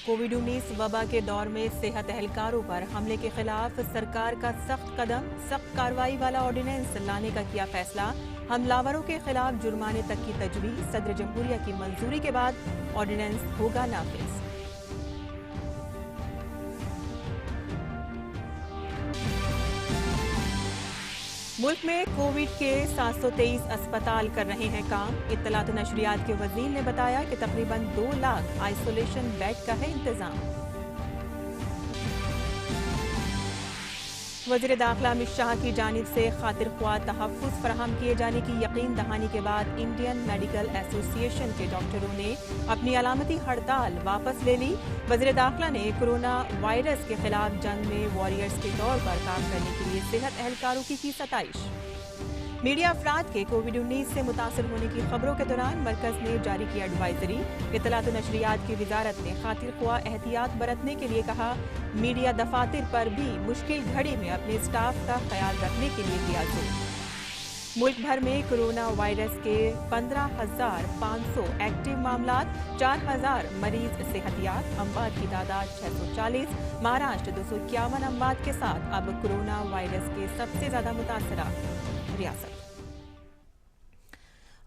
कोविड-19 वबा के दौर में सेहत एहलकारों पर हमले के खिलाफ सरकार का सख्त कदम, सख्त कार्रवाई वाला ऑर्डिनेंस लाने का किया फैसला। हमलावरों के खिलाफ जुर्माने तक की तजवीज, सदर जमहूरिया की मंजूरी के बाद ऑर्डिनेंस होगा नाफिज। मुल्क में कोविड के 723 अस्पताल कर रहे हैं काम। इत्तलात नशरियात के वजीर ने बताया कि तकरीबन 2 लाख आइसोलेशन बेड का है इंतजाम। वज़ीर दाखिला अमित शाह की जानिब से खातिर ख्वाह तहफ़्फ़ुज़ फराहम किए जाने की यकीन दहानी के बाद इंडियन मेडिकल एसोसिएशन के डॉक्टरों ने अपनी अलामती हड़ताल वापस ले ली। वज़ीर दाखिला ने कोरोना वायरस के खिलाफ जंग में वॉरियर्स के तौर पर काम करने के लिए सेहत एहलकारों की सताइश। मीडिया अफराद के कोविड-19 से मुतासर होने की खबरों के दौरान मरकज ने जारी की एडवाइजरी। इत्तलात नशरियात की वजारत ने खातिर ख्वाह एहतियात बरतने के लिए कहा। मीडिया दफातर पर भी मुश्किल घड़ी में अपने स्टाफ का ख्याल रखने के लिए दिया जोर। मुल्क भर में कोरोना वायरस के 15,500 एक्टिव मामला, 4,000 मरीज सेहतियात, अमवात की तादाद 640। महाराष्ट्र 251 अमवात के साथ अब कोरोना वायरस के सबसे ज्यादा मुतासरा रियासत।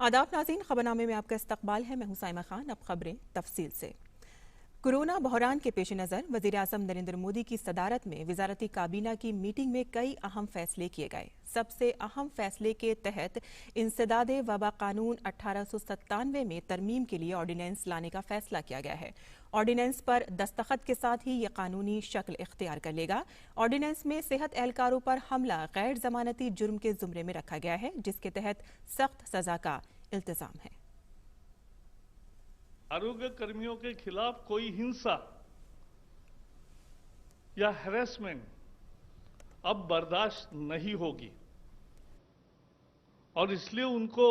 आदाब नाज़रीन, खबरनामे में आपका इस्तकबाल है। मैं हूं साइमा खान। अब खबरें तफसील से। कोरोना बहरान के पेश नज़र वज़ीर आज़म नरेंद्र मोदी की सदारत में वज़ारती काबीना की मीटिंग में कई अहम फैसले किए गए। सबसे अहम फैसले के तहत इंसदाद वबा कानून 1897 में तरमीम के लिए ऑर्डिनेंस लाने का फैसला किया गया है। ऑर्डिनेंस पर दस्तखत के साथ ही यह कानूनी शक्ल इख्तियार कर लेगा। ऑर्डिनेंस में सेहत एहलकारों पर हमला गैर जमानती जुर्म के जुमरे में रखा गया है, जिसके तहत सख्त सजा का इल्तिजाम है। आरोग्य कर्मियों के खिलाफ कोई हिंसा या हैरेसमेंट अब बर्दाश्त नहीं होगी और इसलिए उनको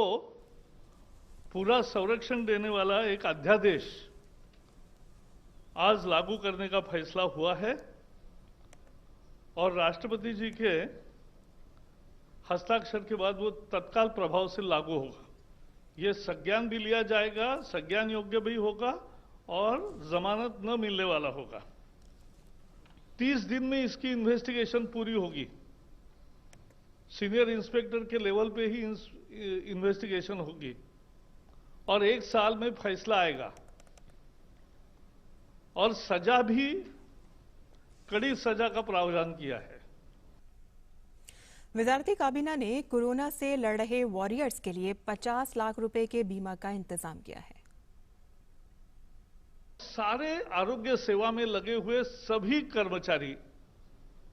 पूरा संरक्षण देने वाला एक अध्यादेश आज लागू करने का फैसला हुआ है और राष्ट्रपति जी के हस्ताक्षर के बाद वो तत्काल प्रभाव से लागू होगा। ये संज्ञान भी लिया जाएगा, संज्ञान योग्य भी होगा और जमानत न मिलने वाला होगा। 30 दिन में इसकी इन्वेस्टिगेशन पूरी होगी। सीनियर इंस्पेक्टर के लेवल पे ही इन्वेस्टिगेशन होगी और 1 साल में फैसला आएगा और सजा भी कड़ी सजा का प्रावधान किया है। वज़ारती काबीना ने कोरोना से लड़ रहे वॉरियर्स के लिए 50 लाख रुपए के बीमा का इंतजाम किया है। सारे आरोग्य सेवा में लगे हुए सभी कर्मचारी,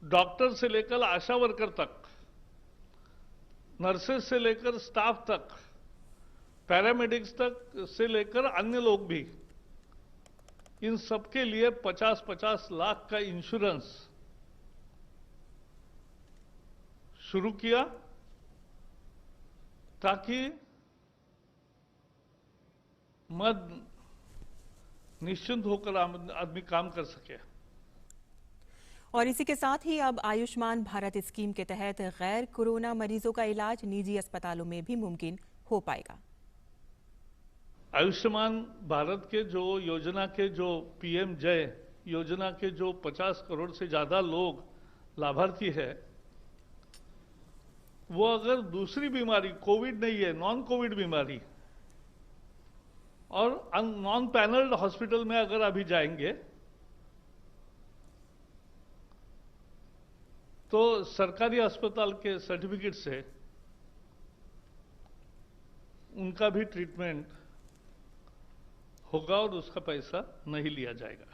डॉक्टर से लेकर आशा वर्कर तक, नर्सेज से लेकर स्टाफ तक, पैरामेडिक्स तक से लेकर अन्य लोग भी, इन सबके लिए 50-50 लाख का इंश्योरेंस शुरू किया ताकि मद निश्चिंत होकर आदमी काम कर सके। और इसी के साथ ही अब आयुष्मान भारत स्कीम के तहत गैर कोरोना मरीजों का इलाज निजी अस्पतालों में भी मुमकिन हो पाएगा। आयुष्मान भारत के जो योजना के जो पीएम जय योजना के जो 50 करोड़ से ज्यादा लोग लाभार्थी है, वो अगर दूसरी बीमारी कोविड नहीं है, नॉन कोविड बीमारी और नॉन पैनल्ड हॉस्पिटल में अगर अभी जाएंगे तो सरकारी अस्पताल के सर्टिफिकेट से उनका भी ट्रीटमेंट होगा और उसका पैसा नहीं लिया जाएगा।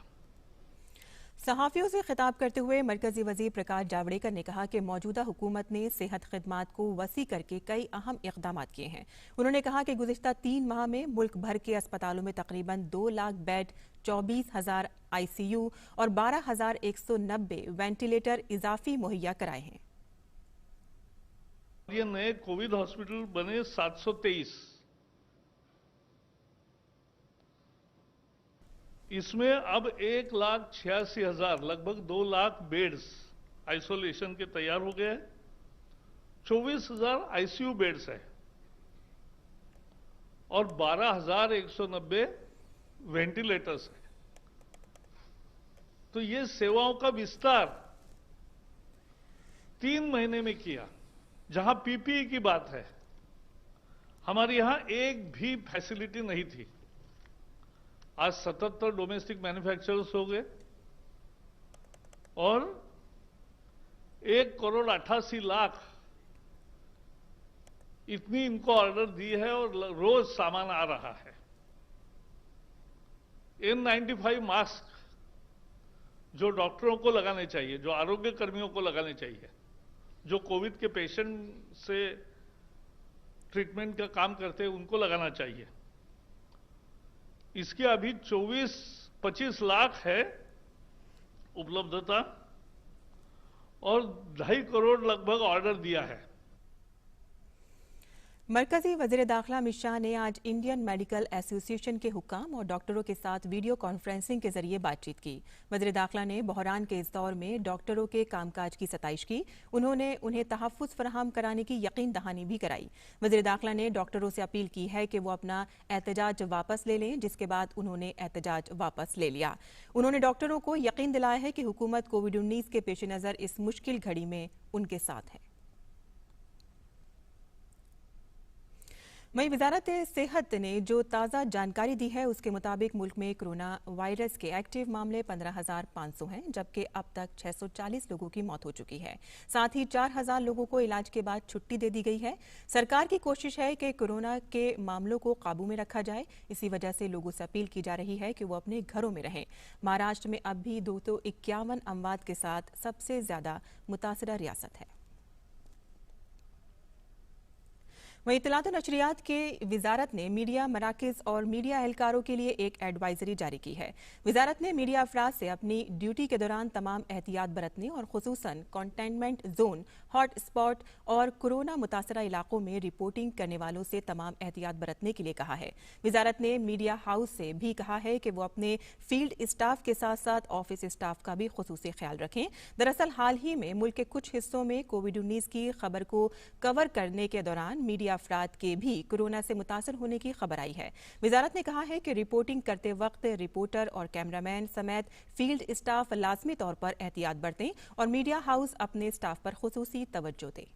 सहाफियों से खिताब करते हुए मरकजी वजीर प्रकाश जावड़ेकर ने कहा कि मौजूदा हुकूमत ने सेहत खिदमात को वसी करके कई अहम इकदाम किए हैं। उन्होंने कहा कि गुज़िश्ता 3 माह में मुल्क भर के अस्पतालों में तकरीबन 2 लाख बेड, 24,000 ICU और 12,190 वेंटिलेटर इजाफी मुहैया कराए हैं। ये नए कोविड हॉस्पिटल बने 723, इसमें अब 1,86,000 लगभग 2 लाख बेड्स आइसोलेशन के तैयार हो गए। 24,000 ICU बेड्स है और 12,190 वेंटिलेटर्स है। तो ये सेवाओं का विस्तार 3 महीने में किया। जहां पीपीई की बात है, हमारे यहां एक भी फैसिलिटी नहीं थी। आज 77 डोमेस्टिक मैन्युफैक्चरर्स हो गए और 1,88,00,000 इतनी इनको ऑर्डर दी है और रोज सामान आ रहा है। N95 मास्क जो डॉक्टरों को लगाने चाहिए, जो आरोग्य कर्मियों को लगाने चाहिए, जो कोविड के पेशेंट से ट्रीटमेंट का काम करते हैं, उनको लगाना चाहिए। इसकी अभी 24-25 लाख है उपलब्धता और 2.5 करोड़ लगभग ऑर्डर दिया है। मरकजी वजीर दाखिला अमित शाह ने आज इंडियन मेडिकल एसोसिएशन के हुक्काम और डॉक्टरों के साथ वीडियो कॉन्फ्रेंसिंग के जरिए बातचीत की। वजीर दाखिला ने बहरान के इस दौर में डॉक्टरों के कामकाज की सताइश की। उन्होंने उन्हें तहफ्फुज़ फराहम कराने की यकीन दहानी भी कराई। वजीर दाखिला ने डॉक्टरों से अपील की है कि वो अपना एहतजाज वापस ले लें, जिसके बाद उन्होंने एहतजाज वापस ले लिया। उन्होंने डॉक्टरों को यकीन दिलाया है कि हुकूमत कोविड-19 के पेश नज़र इस मुश्किल घड़ी में उनके साथ है। वहीं वजारत सेहत ने जो ताज़ा जानकारी दी है, उसके मुताबिक मुल्क में कोरोना वायरस के एक्टिव मामले 15,500 हैं, जबकि अब तक 640 लोगों की मौत हो चुकी है। साथ ही 4,000 लोगों को इलाज के बाद छुट्टी दे दी गई है। सरकार की कोशिश है कि कोरोना के मामलों को काबू में रखा जाए। इसी वजह से लोगों से अपील की जा रही है कि वो अपने घरों में रहें। महाराष्ट्र में अब भी 251 अमवात के साथ सबसे ज्यादा मुतासरा रियासत है। वहीं इत्तलात और नशरियात के वजारत ने मीडिया मराकज़ और मीडिया एहलकारों के लिए एक एडवाइजरी जारी की है। वजारत ने मीडिया अफराद से अपनी ड्यूटी के दौरान तमाम एहतियात बरतने और खुसूसन कंटेनमेंट जोन, हॉट स्पॉट और कोरोना मुतासरा इलाकों में रिपोर्टिंग करने वालों से तमाम एहतियात बरतने के लिए कहा है। वजारत ने मीडिया हाउस से भी कहा है कि वो अपने फील्ड स्टाफ के साथ साथ ऑफिस स्टाफ का भी खुसूसी ख्याल रखें। दरअसल हाल ही में मुल्क के कुछ हिस्सों में कोविड-19 की खबर को कवर करने के दौरान मीडिया अफराद के भी कोरोना से मुतासर होने की खबर आई है। वजारत ने कहा है कि रिपोर्टिंग करते वक्त रिपोर्टर और कैमरामैन समेत फील्ड स्टाफ लाजमी तौर पर एहतियात बरतें और मीडिया हाउस अपने स्टाफ पर खुसूसी तवज्जो दे।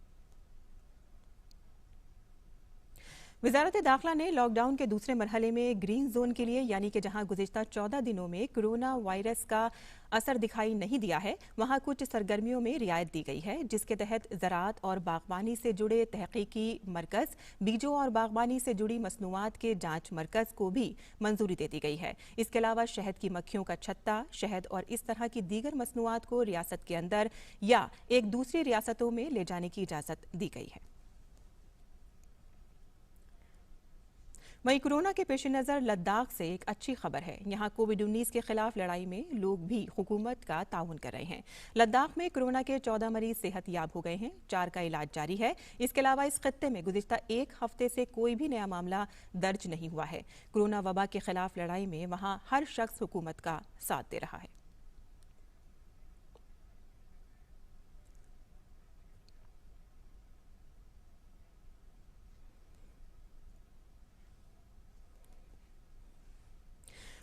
वजारत दाखिला ने लॉकडाउन के दूसरे मरहले में ग्रीन जोन के लिए, यानी कि जहां गुज़िश्ता 14 दिनों में कोरोना वायरस का असर दिखाई नहीं दिया है, वहां कुछ सरगर्मियों में रियायत दी गई है, जिसके तहत ज़राअत और बागबानी से जुड़े तहकीकी मरकज़, बीजों और बागबानी से जुड़ी मसनूआत के जांच मरकज़ को भी मंजूरी दे दी गई है। इसके अलावा शहद की मक्खियों का छत्ता, शहद और इस तरह की दीगर मसनूआत को रियासत के अंदर या एक दूसरी रियासतों में ले जाने की इजाज़त दी गई है। वहीं कोरोना के पेश नज़र लद्दाख से एक अच्छी खबर है। यहाँ कोविड-19 के खिलाफ लड़ाई में लोग भी हुकूमत का ताउन कर रहे हैं। लद्दाख में कोरोना के 14 मरीज सेहतयाब हो गए हैं, 4 का इलाज जारी है। इसके अलावा इस खत्ते में गुज़िश्ता एक हफ्ते से कोई भी नया मामला दर्ज नहीं हुआ है। कोरोना वबा के खिलाफ लड़ाई में वहाँ हर शख्स हुकूमत का साथ दे रहा है।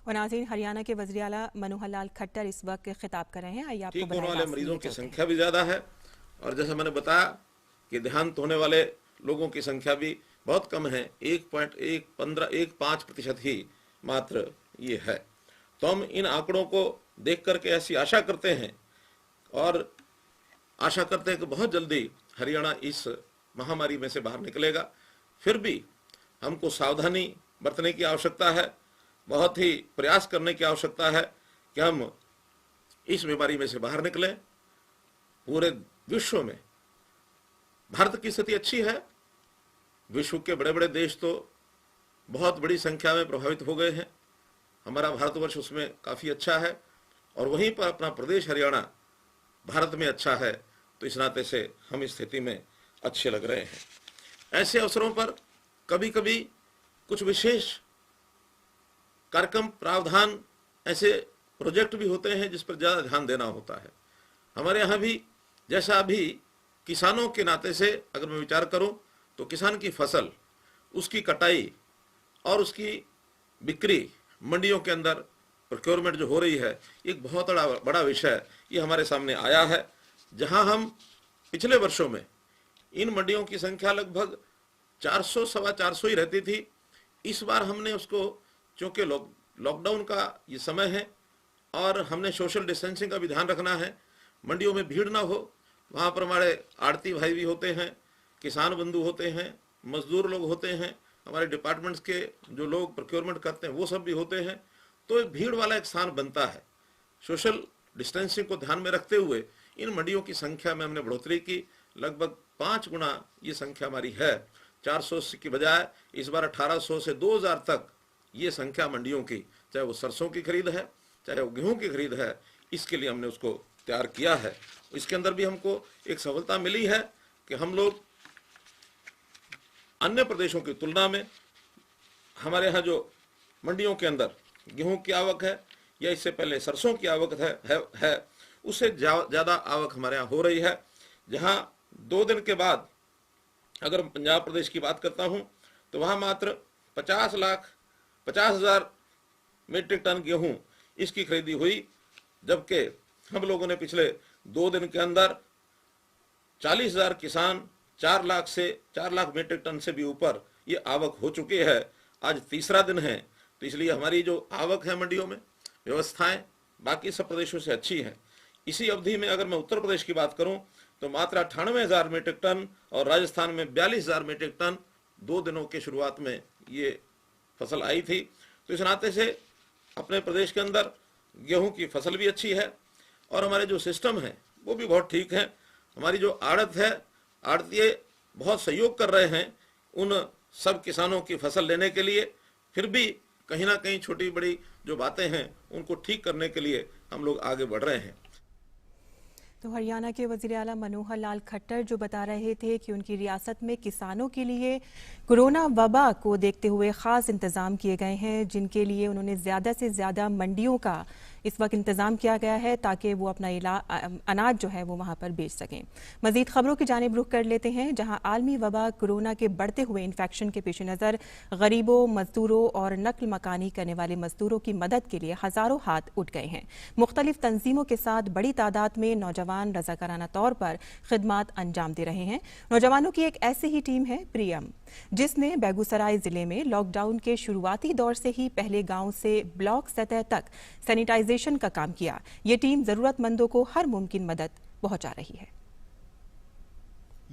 और नाज़रीन, हरियाणा के वज़ीर आला मनोहर लाल खट्टर इस वक्त खिताब कर रहे हैं। आइए आपको ठीक होने वाले मरीजों की संख्या भी ज्यादा है और जैसे मैंने बताया कि देहांत होने वाले लोगों की संख्या भी बहुत कम है, 1.15% ही मात्र ये है। तो हम इन आंकड़ों को देख करके ऐसी आशा करते हैं और आशा करते हैं कि बहुत जल्दी हरियाणा इस महामारी में से बाहर निकलेगा। फिर भी हमको सावधानी बरतने की आवश्यकता है, बहुत ही प्रयास करने की आवश्यकता है कि हम इस बीमारी में से बाहर निकलें। पूरे विश्व में भारत की स्थिति अच्छी है। विश्व के बड़े बड़े देश तो बहुत बड़ी संख्या में प्रभावित हो गए हैं, हमारा भारतवर्ष उसमें काफ़ी अच्छा है और वहीं पर अपना प्रदेश हरियाणा भारत में अच्छा है। तो इस नाते से हम इस स्थिति में अच्छे लग रहे हैं। ऐसे अवसरों पर कभी कभी कुछ विशेष कार्यक्रम, प्रावधान, ऐसे प्रोजेक्ट भी होते हैं जिस पर ज़्यादा ध्यान देना होता है। हमारे यहाँ भी जैसा अभी किसानों के नाते से अगर मैं विचार करूं तो किसान की फसल, उसकी कटाई और उसकी बिक्री मंडियों के अंदर प्रोक्योरमेंट जो हो रही है, एक बहुत बड़ा विषय ये हमारे सामने आया है। जहां हम पिछले वर्षों में इन मंडियों की संख्या लगभग 400 सवा 400 ही रहती थी, इस बार हमने उसको, चूंकि लॉकडाउन का ये समय है और हमने सोशल डिस्टेंसिंग का भी ध्यान रखना है, मंडियों में भीड़ ना हो, वहाँ पर हमारे आड़ती भाई भी होते हैं, किसान बंधु होते हैं, मजदूर लोग होते हैं, हमारे डिपार्टमेंट्स के जो लोग प्रोक्योरमेंट करते हैं वो सब भी होते हैं, तो भीड़ वाला एक स्थान बनता है। सोशल डिस्टेंसिंग को ध्यान में रखते हुए इन मंडियों की संख्या में हमने बढ़ोतरी की, लगभग 5 गुना ये संख्या हमारी है। 400 की बजाय इस बार 1800 से 2000 तक ये संख्या मंडियों की, चाहे वो सरसों की खरीद है, चाहे वो गेहूं की खरीद है, इसके लिए हमने उसको तैयार किया है। इसके अंदर भी हमको एक सफलता मिली है कि हम लोग अन्य प्रदेशों की तुलना में, हमारे यहाँ जो मंडियों के अंदर गेहूं की आवक है या इससे पहले सरसों की आवक है उससे ज़्यादा आवक हमारे यहाँ हो रही है। जहाँ 2 दिन के बाद अगर पंजाब प्रदेश की बात करता हूँ तो वहाँ मात्र 50,50,000 मीट्रिक टन गेहूं इसकी खरीदी हुई, जबकि हम लोगों ने पिछले 2 दिन के अंदर 40,000 किसान 4 लाख मीट्रिक टन से भी ऊपर ये आवक हो चुकी है। आज तीसरा दिन है, तो इसलिए हमारी जो आवक है मंडियों में, व्यवस्थाएं बाकी सब प्रदेशों से अच्छी हैं। इसी अवधि में अगर मैं उत्तर प्रदेश की बात करूं तो मात्र 98,000 मीट्रिक टन और राजस्थान में 42,000 मीट्रिक टन 2 दिनों के शुरुआत में ये फसल आई थी। तो इस नाते से अपने प्रदेश के अंदर गेहूं की फसल भी अच्छी है और हमारे जो सिस्टम है वो भी बहुत ठीक है। हमारी जो आड़त है, आड़तीय बहुत सहयोग कर रहे हैं उन सब किसानों की फसल लेने के लिए। फिर भी कहीं ना कहीं छोटी बड़ी जो बातें हैं उनको ठीक करने के लिए हम लोग आगे बढ़ रहे हैं। तो हरियाणा के वज़ीर आला मनोहर लाल खट्टर जो बता रहे थे कि उनकी रियासत में किसानों के लिए कोरोना वबा को देखते हुए ख़ास इंतज़ाम किए गए हैं, जिनके लिए उन्होंने ज़्यादा से ज़्यादा मंडियों का इस वक्त इंतज़ाम किया गया है ताकि वो अपना अनाज जो है वो वहाँ पर बेच सकें। मज़ीद खबरों की जानिब रुख कर लेते हैं, जहाँ आलमी वबा कोरोना के बढ़ते हुए इन्फेक्शन के पेश नज़र गरीबों, मजदूरों और नकल मकानी करने वाले मजदूरों की मदद के लिए हज़ारों हाथ उठ गए हैं। मुख्तलिफ तंजीमों के साथ बड़ी तादाद में नौजवान रज़ाकाराना तौर पर खिदमात अंजाम दे रहे हैं। नौजवानों की एक ऐसी ही टीम है प्रियम, जिसने बेगूसराय जिले में लॉकडाउन के शुरुआती दौर से ही पहले गांव से ब्लॉक सतह तक सैनिटाइजेशन का काम किया। ये टीम जरूरतमंदों को हर मुमकिन मदद पहुंचा रही है।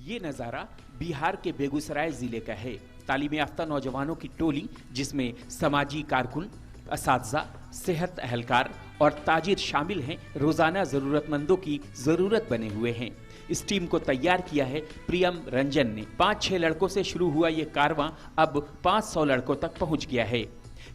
ये नजारा बिहार के बेगूसराय जिले का है। तालीम याफ्ता नौजवानों की टोली, जिसमें समाजी कारकुन, असातिज़ा, सेहत एहलकार और ताजिर शामिल हैं, रोजाना जरूरतमंदों की जरूरत बने हुए हैं। इस टीम को तैयार किया है प्रियम रंजन ने। 5-6 लड़कों से शुरू हुआ ये कारवां अब 500 लड़कों तक पहुंच गया है।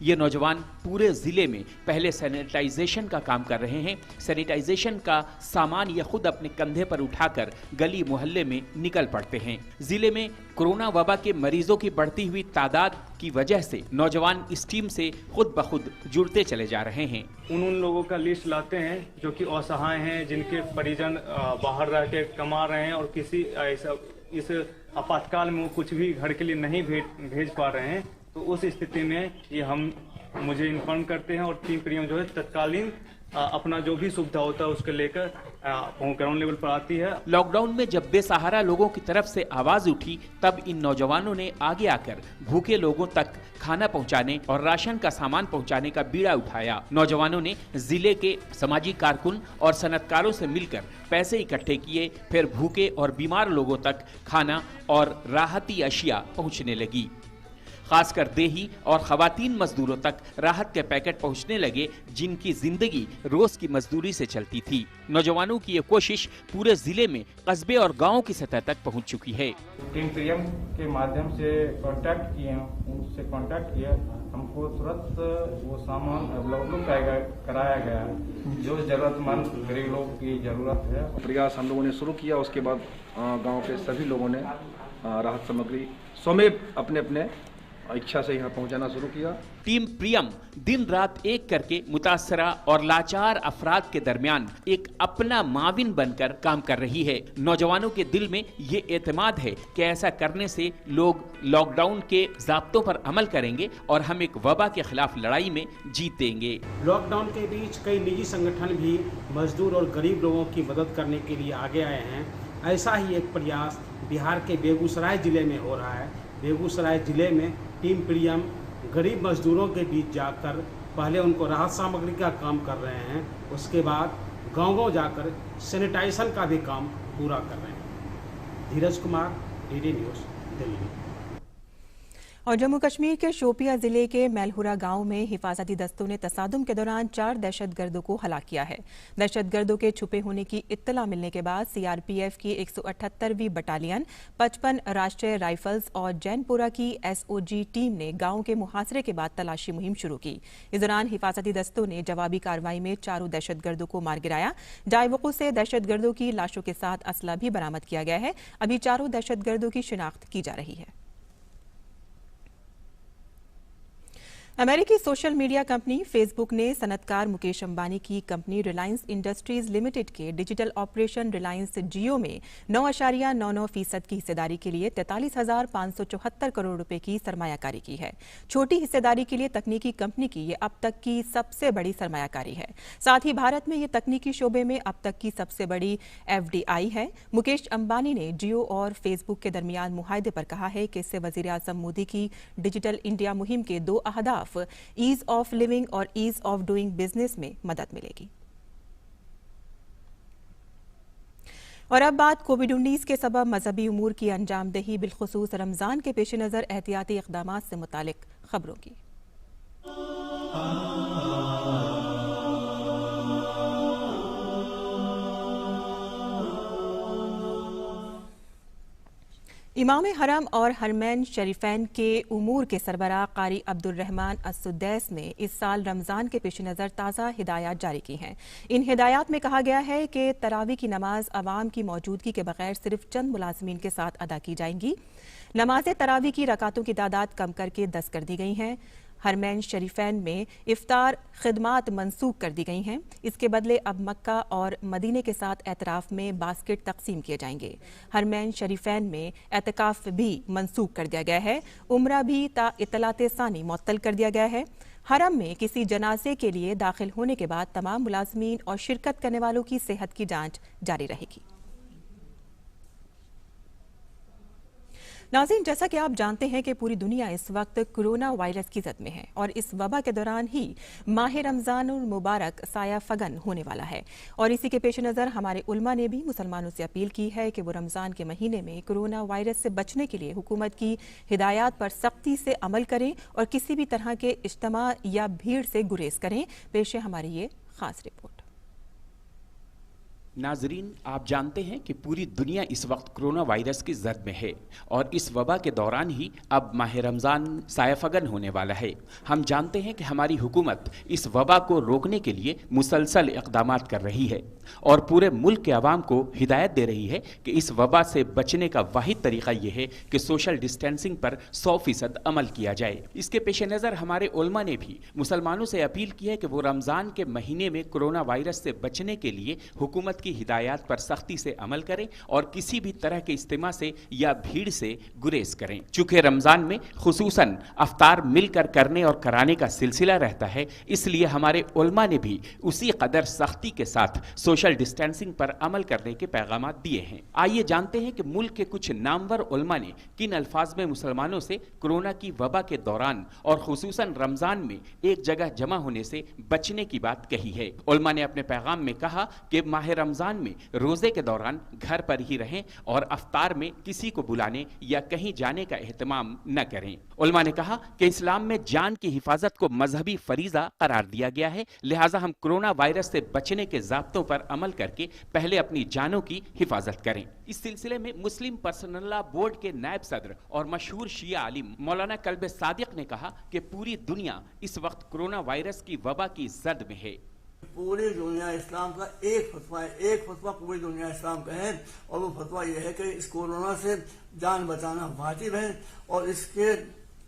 ये नौजवान पूरे जिले में पहले सैनिटाइजेशन का काम कर रहे हैं। सैनिटाइजेशन का सामान ये खुद अपने कंधे पर उठाकर गली मोहल्ले में निकल पड़ते हैं। जिले में कोरोना वबा के मरीजों की बढ़ती हुई तादाद की वजह से नौजवान इस टीम से खुद ब खुद जुड़ते चले जा रहे हैं। उन लोगों का लिस्ट लाते हैं जो कि असहाय हैं, जिनके परिजन बाहर रह के कमा रहे हैं और किसी ऐसा इस आपातकाल में वो कुछ भी घर के लिए नहीं भेज पा रहे हैं। तो उस स्थिति में ये मुझे इन्फॉर्म करते हैं और टीम प्रियम जो है तत्कालीन अपना जो भी सुविधा होता है उसके लेकर ग्राउंड लेवल पर आती है। लॉकडाउन में जब बेसहारा लोगों की तरफ से आवाज उठी, तब इन नौजवानों ने आगे आकर भूखे लोगों तक खाना पहुंचाने और राशन का सामान पहुंचाने का बीड़ा उठाया। नौजवानों ने जिले के समाजी कारकुन और सनतकारों से मिलकर पैसे इकट्ठे किए, फिर भूखे और बीमार लोगों तक खाना और राहती अशिया पहुंचने लगी। खासकर देही और खवातीन मजदूरों तक राहत के पैकेट पहुंचने लगे, जिनकी जिंदगी रोज की मजदूरी से चलती थी। नौजवानों की ये कोशिश पूरे जिले में कस्बे और गांवों की सतह तक पहुंच चुकी है। टीम प्रियम के माध्यम से कांटेक्ट किए, उनसे कांटेक्ट किया, हमको तुरंत वो सामान उपलब्ध कराया गया जो जरूरतमंद गरीब लोग की जरूरत है। प्रयास हम लोगों ने शुरू किया, उसके बाद गाँव के सभी लोगों ने राहत सामग्री स्वयं अपने अपने इच्छा से यहाँ पहुँचाना शुरू किया। टीम प्रियम दिन रात एक करके मुतासरा और लाचार अफराद के दरमियान एक अपना माविन बनकर काम कर रही है। नौजवानों के दिल में ये एतमाद है कि ऐसा करने से लोग लॉकडाउन के ज़ाब्तों पर अमल करेंगे और हम एक वबा के खिलाफ लड़ाई में जीतेंगे। लॉकडाउन के बीच कई निजी संगठन भी मजदूर और गरीब लोगों की मदद करने के लिए आगे आए हैं। ऐसा ही एक प्रयास बिहार के बेगूसराय जिले में हो रहा है। बेगूसराय जिले में टीम प्रियम गरीब मजदूरों के बीच जाकर पहले उनको राहत सामग्री का काम कर रहे हैं, उसके बाद गांव-गांव जाकर सैनिटाइजेशन का भी काम पूरा कर रहे हैं। धीरज कुमार, डीडी न्यूज़, दिल्ली। और जम्मू कश्मीर के शोपियां जिले के मैलहुरा गांव में हिफाजती दस्तों ने तसादुम के दौरान 4 दहशतगर्दों को हलाक किया है। दहशतगर्दों के छुपे होने की इत्तला मिलने के बाद सीआरपीएफ की 178वीं बटालियन, 55 राष्ट्रीय राइफल्स और जैनपुरा की एसओजी टीम ने गांव के मुहासरे के बाद तलाशी मुहिम शुरू की। इस दौरान हिफाजती दस्तों ने जवाबी कार्रवाई में 4 दहशतगर्दों को मार गिराया। जायवकू से दहशतगर्दों की लाशों के साथ असला भी बरामद किया गया है। अभी 4 दहशतगर्दों की शिनाख्त की जा रही है। अमेरिकी सोशल मीडिया कंपनी फेसबुक ने सनतकार मुकेश अंबानी की कंपनी रिलायंस इंडस्ट्रीज लिमिटेड के डिजिटल ऑपरेशन रिलायंस जियो में 9.99% की हिस्सेदारी के लिए 43,574 करोड़ रुपए की सरमायाकारी की है। छोटी हिस्सेदारी के लिए तकनीकी कंपनी की ये अब तक की सबसे बड़ी सरमायाकारी है। साथ ही भारत में ये तकनीकी शोबे में अब तक की सबसे बड़ी एफडीआई है। मुकेश अंबानी ने जियो और फेसबुक के दरमियान मुआहदे पर कहा है कि इससे वजीर आजम मोदी की डिजिटल इंडिया मुहिम के 2 अहदाफ ईज ऑफ लिविंग और ईज ऑफ डूइंग बिजनेस में मदद मिलेगी। और अब बात कोविड-19 के सबब मजहबी उमूर की अंजामदेही बिलखुसूस रमजान के पेश नजर एहतियाती इक़दामात से मुतालिक खबरों की। इमाम हरम और हरमैन शरीफैन के उमूर के सरबराह कारी अब्दुर्रहमान अस्सुदैस ने इस साल रमज़ान के पेश नज़र ताज़ा हिदायत जारी की हैं। इन हिदायत में कहा गया है कि तरावी की नमाज अवाम की मौजूदगी के बगैर सिर्फ चंद मुलाजमीन के साथ अदा की जाएंगी। नमाज तरावी की रकातों की तादाद कम करके 10 कर दी गई हैं। हरमैन शरीफैन में इफ्तार खिदमात मनसूख कर दी गई हैं। इसके बदले अब मक्का और मदीने के साथ एतराफ में बास्केट तकसीम किए जाएंगे। हरमैन शरीफैन में एतकाफ भी मनसूख कर दिया गया है। उम्रा भी ता इतलाते सानी मुअत्तल कर दिया गया है। हरम में किसी जनाजे के लिए दाखिल होने के बाद तमाम मुलाजमीन और शिरकत करने वालों की सेहत की जांच जारी रहेगी। नाज़रीन, जैसा कि आप जानते हैं कि पूरी दुनिया इस वक्त कोरोना वायरस की जद में है और इस वबा के दौरान ही माह रमज़ानुल मुबारक साया फगन होने वाला है। और इसी के पेश नज़र हमारे उलमा ने भी मुसलमानों से अपील की है कि वो रमज़ान के महीने में कोरोना वायरस से बचने के लिए हुकूमत की हिदायत पर सख्ती से अमल करें और किसी भी तरह के इज्तिमा या भीड़ से गुरेज करें। पेश है हमारी ये खास रिपोर्ट। नाजरीन, आप जानते हैं कि पूरी दुनिया इस वक्त कोरोना वायरस की जद में है और इस वबा के दौरान ही अब माह रमज़ान सायफगन होने वाला है। हम जानते हैं कि हमारी हुकूमत इस वबा को रोकने के लिए मुसलसल इक़दामात कर रही है और पूरे मुल्क के अवाम को हिदायत दे रही है कि इस वबा से बचने का वाहिद तरीका यह है कि सोशल डिस्टेंसिंग पर 100% अमल किया जाए। इसके पेश नज़र हमारे उलमा ने भी मुसलमानों से अपील की है कि वो रमज़ान के महीने में कोरोना वायरस से बचने के लिए हुकूमत की हिदायत पर सख्ती से अमल करें और किसी भी तरह के इज्तिमा से या भीड़ से गुरेज करें। चूंकि रमजान में खुसूसन अफ्तार मिलकर करने और कराने का सिलसिला रहता है, इसलिए हमारे उलमा ने भी उसी कदर सख्ती के साथ सोशल डिस्टेंसिंग पर अमल करने के पैगाम दिए हैं। आइए जानते हैं कि मुल्क के कुछ नामवर उलमा ने किन अल्फाज में मुसलमानों से कोरोना की वबा के दौरान और खुसूसन रमजान में एक जगह जमा होने से बचने की बात कही है। उलमा ने अपने पैगाम में कहा कि माह रमजान में रोजे के दौरान घर पर ही रहें और अफ्तार में किसी को बुलाने या कहीं जाने का एहतमाम न करें। उलमा ने कहा कि इस्लाम में जान की हिफाजत को मजहबी फरीजा करार दिया गया है, लिहाजा हम कोरोना वायरस से बचने के ज़ाब्तों पर अमल करके पहले अपनी जानों की हिफाजत करें। इस सिलसिले में मुस्लिम पर्सनल लॉ बोर्ड के नायब सदर और मशहूर शिया आलिम मौलाना कल्ब सादिक ने कहा कि पूरी दुनिया इस वक्त कोरोना वायरस की वबा की जद में है। पूरी दुनिया इस्लाम का एक फतवा है, एक फतवा पूरी दुनिया इस्लाम का है और वो फतवा यह है कि इस कोरोना से जान बचाना वाजिब है और इसके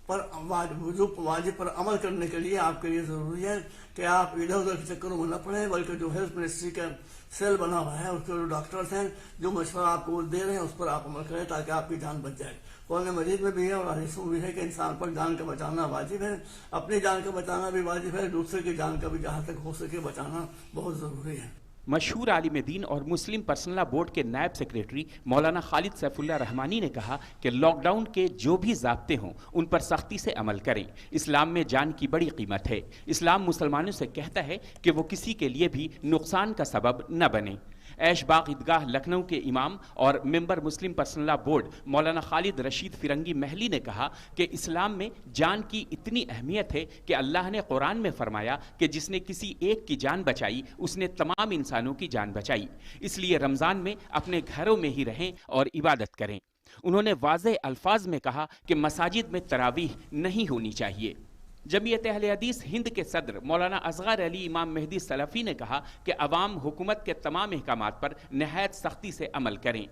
पर वाजिब पर अमल करने के लिए आपके लिए जरूरी है कि आप इधर उधर के चक्करों में न पड़े, बल्कि जो हेल्थ मिनिस्ट्री का सेल बना हुआ है उसके जो डॉक्टर्स हैं जो मशवरा आपको दे रहे हैं उस पर आप अमल करें ताकि आपकी जान बच जाए। कुरान मजीद में भी है और हदीसों में भी है कि इंसान पर जान का बचाना वाजिब है, अपनी जान का बचाना भी वाजिब है, दूसरे की जान का भी जहाँ तक हो सके बचाना बहुत जरूरी है। मशहूर आलिम दीन और मुस्लिम पर्सनल लॉ बोर्ड के नायब सेक्रेटरी मौलाना खालिद सैफुल्लाह रहमानी ने कहा कि लॉकडाउन के जो भी ज़ाब्ते हों उन पर सख्ती से अमल करें। इस्लाम में जान की बड़ी कीमत है। इस्लाम मुसलमानों से कहता है कि वो किसी के लिए भी नुकसान का सबब न बने। ऐशबाग ईदगाह लखनऊ के इमाम और मेंबर मुस्लिम पर्सनल लॉ बोर्ड मौलाना खालिद रशीद फिरंगी महली ने कहा कि इस्लाम में जान की इतनी अहमियत है कि अल्लाह ने कुरान में फरमाया कि जिसने किसी एक की जान बचाई उसने तमाम इंसानों की जान बचाई। इसलिए रमज़ान में अपने घरों में ही रहें और इबादत करें। उन्होंने वाज़ेह अल्फाज में कहा कि मसाजिद में तरावीह नहीं होनी चाहिए। जमीयत अहले हदीस हिंद के सदर मौलाना असगर अली इमाम मेहदी सलफ़ी ने कहा कि अवाम हुकूमत के तमाम अहकामात पर नहायत सख्ती से अमल करें,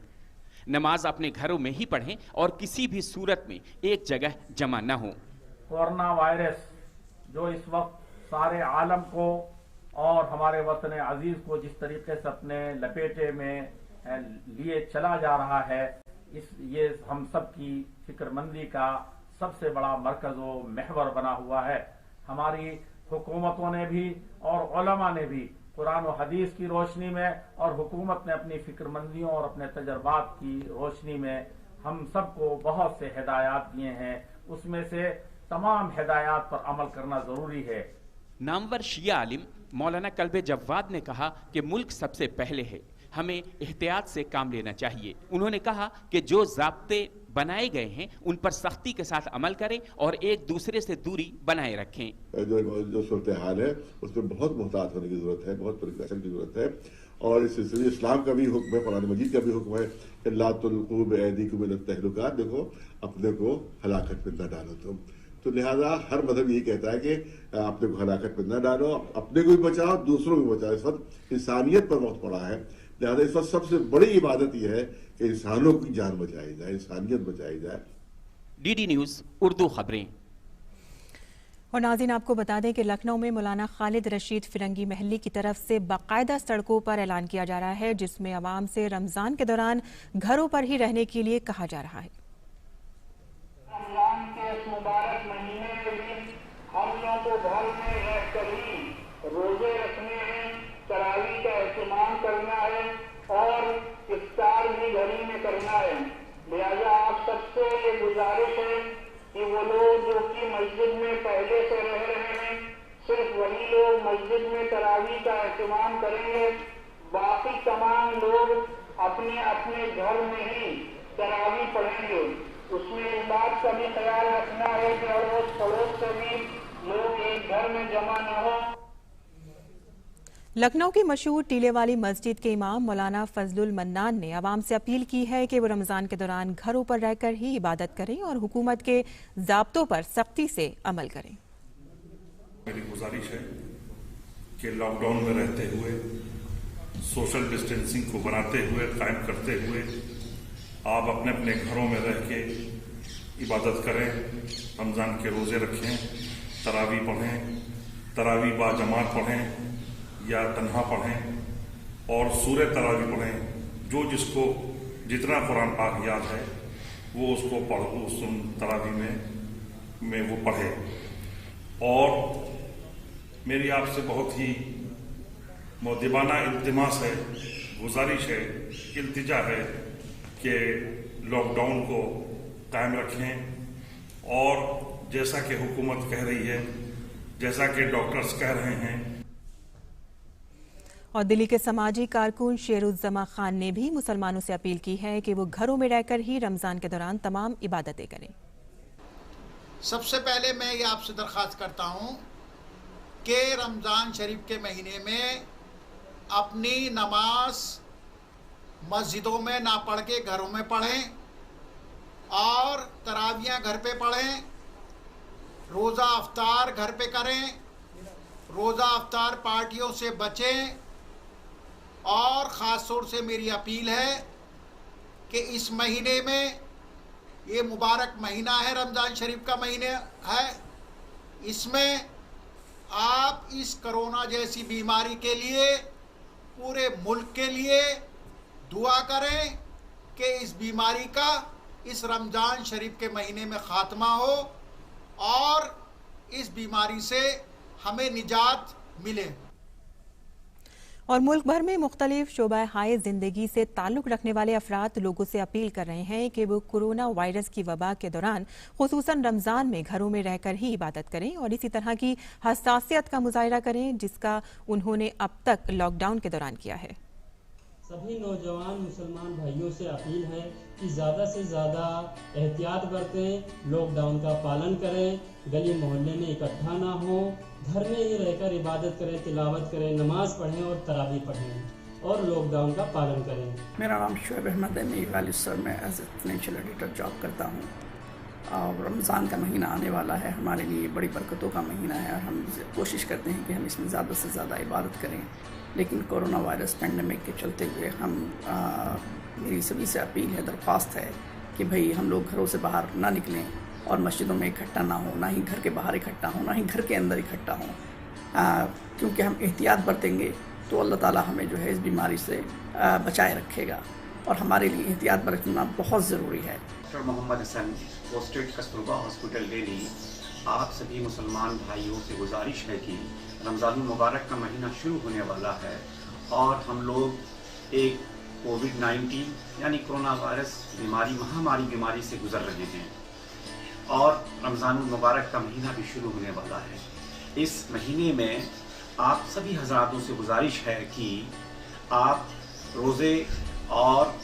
नमाज अपने घरों में ही पढ़ें और किसी भी सूरत में एक जगह जमा न हो। कोरोना वायरस जो इस वक्त सारे आलम को और हमारे वतन अजीज को जिस तरीके से अपने लपेटे में लिए चला जा रहा है, ये हम सब की फिक्रमंदी का सबसे बड़ा मरकज व महवर बना हुआ है। हमारी हुकूमतों ने भी और उलमा ने भी कुरान और हदीस की रोशनी में और हुकूमत ने अपनी फिक्रमंदियों और अपने तजर्बात की रोशनी में हम सबको बहुत से हिदायत दिए हैं। उसमें से तमाम हिदायत पर अमल करना जरूरी है। नामवर शिया आलिम मौलाना कल्बे जव्वाद ने कहा कि मुल्क सबसे पहले है, हमें एहतियात से काम लेना चाहिए। उन्होंने कहा कि जो ज़ाब्ते बनाए गए हैं उन पर सख्ती के साथ अमल करें और एक दूसरे से दूरी बनाए रखें। जो सूरत हाल है उसमें बहुत मोहतात होने की जरूरत है, बहुत प्रिकॉशन की जरूरत है। और इस सिलसिले इस्लाम का भी हुक्म है, कुरान मजीद का भी हुक्म है, ला तुल्कू बिअयदीकुम इला तहलुका, देखो अपने को हलाकत में न डालो तुम। तो लिहाजा हर मजहब यही कहता है कि अपने को हलाकत में न डालो, अपने को भी बचाओ दूसरों को भी बचाओ। इस वक्त इंसानियत पर वक्त पड़ा है, लिहाजा इस वक्त सबसे बड़ी इबादत यह है कि इंसानों की जान बचाई जाए, इंसानियत बचाई जाए। डीडी न्यूज़ उर्दू खबरें। और नाज़रीन आपको बता दें कि लखनऊ में मौलाना खालिद रशीद फिरंगी महली की तरफ से बाकायदा सड़कों पर ऐलान किया जा रहा है, जिसमें आवाम से रमज़ान के दौरान घरों पर ही रहने के लिए कहा जा रहा है। रमज़ान के इस मुबारक महीने में भी हम लोगों को घर में रहकर ही रोजे रखने हैं, तरावी का एहतमाम करना है और इफ्तार भी घर ही में करना है। लिहाजा आप सबसे ये गुजारिश है कि वो लोग जो कि मस्जिद में पहले से रह रहे हैं, सिर्फ वही लोग मस्जिद में तरावी का एहतमाम करेंगे। बाकी तमाम लोग अपने अपने घर में ही तरावी पढ़ेंगे। उसमें इस बात का भी ख्याल रखना है कि अड़ोस पड़ोस से भी लोग एक घर में जमा न हो। लखनऊ की मशहूर टीले वाली मस्जिद के इमाम मौलाना फजलुल मन्नान ने आवाम से अपील की है कि वो रमज़ान के दौरान घरों पर रहकर ही इबादत करें और हुकूमत के ज़ाब्तों पर सख्ती से अमल करें। मेरी गुजारिश है कि लॉकडाउन में रहते हुए, सोशल डिस्टेंसिंग को बनाते हुए, कायम करते हुए आप अपने अपने घरों में रह के इबादत करें, रमज़ान के रोज़े रखें, तरावी पढ़ें, तरावी बाजमात पढ़ें या तन्हा पढ़ें और सूरह तरावी पढ़ें। जो जिसको जितना कुरान पाक याद है वो उसको उस तरावी में वो पढ़े। और मेरी आपसे बहुत ही मुअद्दिबाना इल्तिमास है, गुजारिश है, इल्तिजा है कि लॉकडाउन को कायम रखें और जैसा कि हुकूमत कह रही है, जैसा कि डॉक्टर्स कह रहे हैं। और दिल्ली के समाजी कारकुन शेरुज़्ज़मा खान ने भी मुसलमानों से अपील की है कि वो घरों में रहकर ही रमज़ान के दौरान तमाम इबादतें करें। सबसे पहले मैं ये आपसे दरख्वास्त करता हूँ कि रमज़ान शरीफ के महीने में अपनी नमाज मस्जिदों में ना पढ़ के घरों में पढ़ें और तरावियाँ घर पे पढ़ें, रोज़ा अफ्तार घर पे करें, रोज़ा अफ्तार पार्टियों से बचें। और ख़ास तौर से मेरी अपील है कि इस महीने में ये मुबारक महीना है, रमज़ान शरीफ का महीने है। इसमें आप इस कोरोना जैसी बीमारी के लिए, पूरे मुल्क के लिए दुआ करें कि इस बीमारी का इस रमज़ान शरीफ के महीने में ख़ात्मा हो और इस बीमारी से हमें निजात मिले। और मुल्क भर में मुख्तलिफ शोबा हाय जिंदगी से ताल्लुक़ रखने वाले अफराद लोगों से अपील कर रहे हैं कि वो कोरोना वायरस की वबा के दौरान खुसूसन रमज़ान में घरों में रहकर ही इबादत करें और इसी तरह की हसासियत का मुजाहिरा करें जिसका उन्होंने अब तक लॉकडाउन के दौरान किया है। सभी नौजवान मुसलमान भाइयों से अपील है कि ज़्यादा से ज़्यादा एहतियात बरतें, लॉकडाउन का पालन करें, गली मोहल्ले में इकट्ठा ना हो, घर में ही रहकर इबादत करें, तिलावत करें, नमाज पढ़ें और तरावी पढ़ें और लॉकडाउन का पालन करें। मेरा नाम शुएब अहमद है, मैं वालिद में as a financial editor job करता हूँ और रमज़ान का महीना आने वाला है, हमारे लिए बड़ी बरकतों का महीना है और हम कोशिश करते हैं कि हम इसमें ज़्यादा से ज़्यादा इबादत करें। लेकिन कोरोना वायरस पेंडेमिक के चलते हुए हम मेरी सभी से अपील है, दरख्वास्त है कि भाई हम लोग घरों से बाहर ना निकलें और मस्जिदों में इकट्ठा ना हो, ना ही घर के बाहर इकट्ठा हो, ना ही घर के अंदर इकट्ठा हो, क्योंकि हम एहतियात बरतेंगे तो अल्लाह ताला हमें जो है इस बीमारी से बचाए रखेगा और हमारे लिए एहतियात बरतना बहुत ज़रूरी है। Doctor Mohammad Hasan, posted Kasturba hospital Delhi, आप सभी मुसलमान भाइयों से गुजारिश है कि रमज़ान मुबारक का महीना शुरू होने वाला है और हम लोग एक कोविड-19 यानी कोरोना वायरस बीमारी, महामारी बीमारी से गुजर रहे हैं और रमज़ान मुबारक का महीना भी शुरू होने वाला है। इस महीने में आप सभी हज़रातों से गुजारिश है कि आप रोज़े और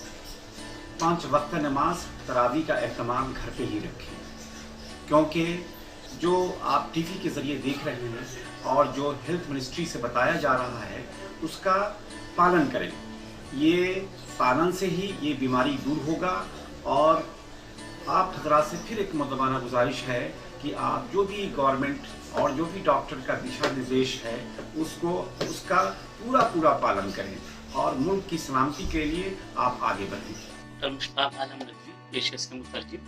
5 वक्त का नमाज तरावी का एहतमाम घर पे ही रखें, क्योंकि जो आप टीवी के ज़रिए देख रहे हैं और जो हेल्थ मिनिस्ट्री से बताया जा रहा है उसका पालन करें। ये पालन से ही ये बीमारी दूर होगा और आप हजरात से फिर एक मुद्दबाना गुजारिश है कि आप जो भी गवर्नमेंट और जो भी डॉक्टर का दिशा निर्देश है उसका पूरा पालन करें और मुल्क की सलामती के लिए आप आगे बढ़ें। मुश्ताक आलम नदवी पेशे से मुतरजिम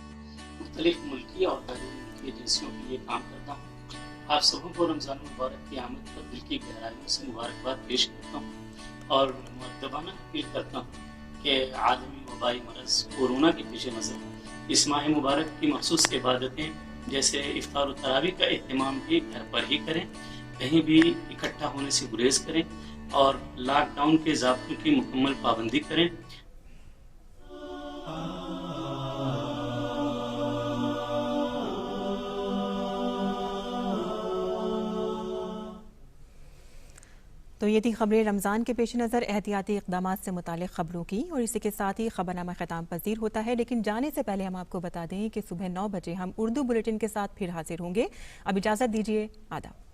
मुख्तलिफ मुल्की और बैरून मुल्की एजेंसियों के लिए काम करता हूँ। आप सबों को रमज़ान मुबारक की आमद पर दिल की गहराइयों से मुबारकबाद पेश करता हूँ और मुद्दबाना अपील करता हूँ कि आलमी वबाई मरज़ कोरोना के पेश नज़र इस माह मुबारक की मखसूस इबादतें जैसे इफ्तार और तरावी का एहतमाम भी घर पर ही करें, कहीं भी इकट्ठा होने से गुरेज करें और लॉकडाउन के ज़ाब्तों की मुकम्मल पाबंदी करें। तो ये थी खबरें रमज़ान के पेश नज़र एहतियाती इक़दामात से मुतालिक खबरों की और इसी के साथ ही खबरनामा ख़त्म पजीर होता है। लेकिन जाने से पहले हम आपको बता दें कि सुबह 9 बजे हम उर्दू बुलेटिन के साथ फिर हाजिर होंगे। अब इजाज़त दीजिए, आदाब।